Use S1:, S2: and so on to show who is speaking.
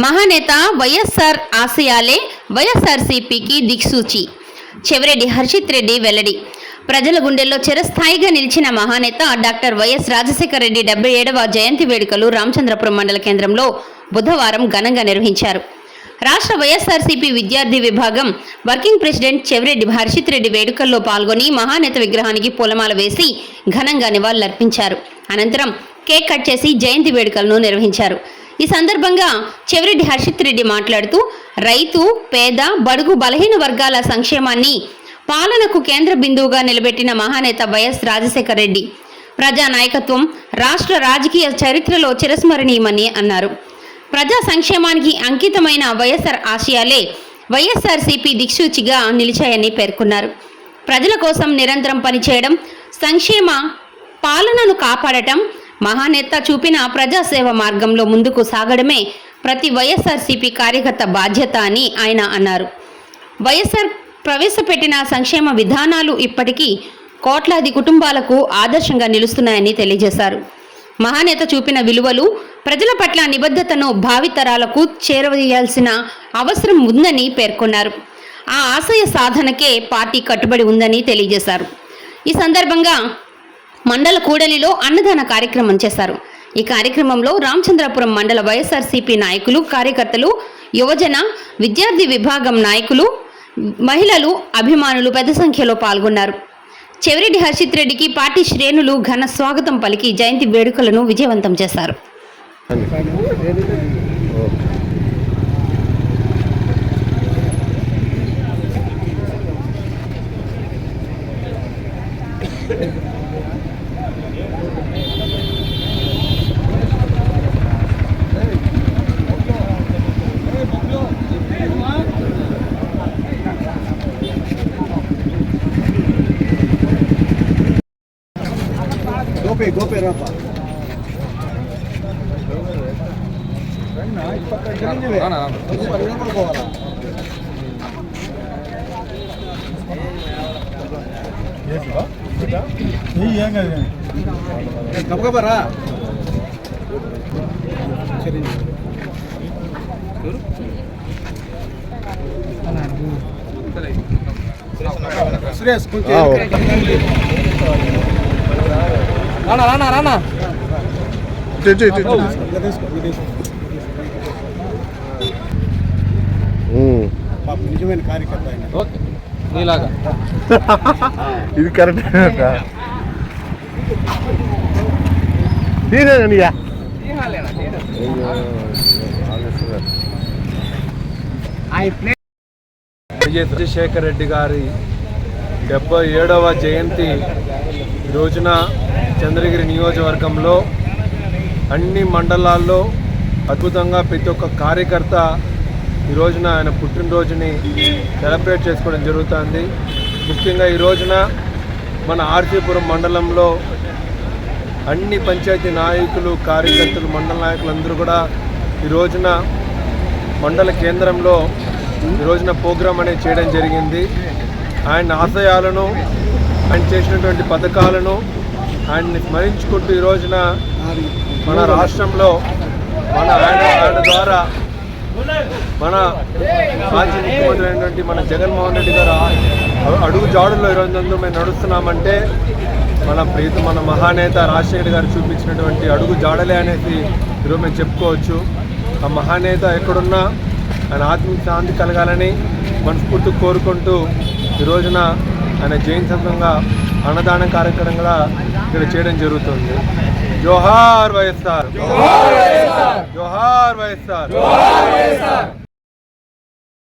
S1: మహానేత వైఎస్ఆర్ ఆశయాలే వైఎస్ఆర్సీపీకి దిక్సూచి. చెవిరెడ్డి హర్షిత్ రెడ్డి వెల్లడి. ప్రజల గుండెల్లో చిరస్థాయిగా నిలిచిన మహానేత డాక్టర్ వైఎస్ రాజశేఖర రెడ్డి 77వ జయంతి వేడుకలు రామచంద్రపురం మండల కేంద్రంలో బుధవారం ఘనంగా నిర్వహించారు. రాష్ట్ర వైఎస్ఆర్సీపీ విద్యార్థి విభాగం వర్కింగ్ ప్రెసిడెంట్ చెవిరెడ్డి హర్షిత్ రెడ్డి వేడుకల్లో పాల్గొని మహానేత విగ్రహానికి పూలమాల వేసి ఘనంగా నివాళులర్పించారు. అనంతరం కేక్ కట్ చేసి జయంతి వేడుకలను నిర్వహించారు. ఈ సందర్భంగా చెవిరెడ్డి హర్షిత్ రెడ్డి మాట్లాడుతూ రైతు, పేద, బడుగు, బలహీన వర్గాల సంక్షేమాన్ని పాలనకు కేంద్ర బిందువుగా నిలబెట్టిన మహానేత వైఎస్ రాజశేఖర రెడ్డి ప్రజా నాయకత్వం రాష్ట్ర రాజకీయ చరిత్రలో చిరస్మరణీయమని అన్నారు. ప్రజా సంక్షేమానికి అంకితమైన వైఎస్ఆర్ ఆశయాలే వైఎస్ఆర్సీపీ దిక్సూచిగా నిలిచాయని పేర్కొన్నారు. ప్రజల కోసం నిరంతరం పనిచేయడం, సంక్షేమ పాలనను కాపాడటం, మహానేత చూపిన ప్రజాసేవ మార్గంలో ముందుకు సాగడమే ప్రతి వైఎస్ఆర్సీపీ కార్యకర్త బాధ్యత అని ఆయన అన్నారు. వైఎస్ఆర్ ప్రవేశపెట్టిన సంక్షేమ విధానాలు ఇప్పటికీ కోట్లాది కుటుంబాలకు ఆదర్శంగా నిలుస్తున్నాయని తెలియజేశారు. మహానేత చూపిన విలువలు, ప్రజల పట్ల నిబద్ధతను భావితరాలకు చేరవేయాల్సిన అవసరం ఉందని పేర్కొన్నారు. ఆ ఆశయ సాధనకే పార్టీ కట్టుబడి ఉందని తెలియజేశారు. ఈ సందర్భంగా మండల కూడలిలో అన్నదాన కార్యక్రమం చేశారు. ఈ కార్యక్రమంలో రామచంద్రపురం మండల వైఎస్ఆర్సీపీ నాయకులు, కార్యకర్తలు, యువజన, విద్యార్థి విభాగం నాయకులు, మహిళలు, అభిమానులు పెద్ద సంఖ్యలో పాల్గొన్నారు. చెవిరెడ్డి హర్షిత్ రెడ్డికి పార్టీ శ్రేణులు ఘన స్వాగతం పలికి జయంతి వేడుకలను విజయవంతం చేశారు.
S2: गोपे रापा कबरा सुरेश రానా రానా రానా నిజమైన కార్యకర్త నీలాగా ఇది కరెక్ట్
S3: రాజశేఖర రెడ్డి గారి 77వ జయంతి రోజున చంద్రగిరి నియోజకవర్గంలో అన్ని మండలాల్లో అద్భుతంగా ప్రతి ఒక్క కార్యకర్త ఈ రోజున ఆయన పుట్టినరోజుని సెలబ్రేట్ చేసుకోవడం జరుగుతుంది. ముఖ్యంగా ఈ రోజున మన ఆర్సీపురం మండలంలో అన్ని పంచాయతీ నాయకులు, కార్యకర్తలు, మండల నాయకులందరూ కూడా ఈ రోజున మండల కేంద్రంలో ఈ రోజున ప్రోగ్రాం అనేది చేయడం జరిగింది. ఆయన ఆశయాలను, ఆయన చేసినటువంటి పథకాలను ఆయన్ని స్మరించుకుంటూ ఈ రోజున మన రాష్ట్రంలో ఆయన ద్వారా మన మాజీ ముఖ్యమంత్రి అయినటువంటి మన జగన్మోహన్ రెడ్డి గారు అడుగు జాడుల్లో ఈరోజు మేము నడుస్తున్నామంటే మన మహానేత రాజశేఖర్ గారు చూపించినటువంటి అడుగు జాడలే అనేసి ఈరోజు మేము చెప్పుకోవచ్చు. ఆ మహానేత ఎక్కడున్నా ఆయన ఆత్మీయ శాంతి కలగాలని మనస్ఫూర్తి కోరుకుంటూ ఈ రోజున ఆయన జయంతి సందర్భంగా అన్నదాన కార్యక్రమం కూడా ఇక్కడ చేయడం జరుగుతుంది. జోహార్ వైఎస్ఆర్, జోహార్ వైఎస్ఆర్.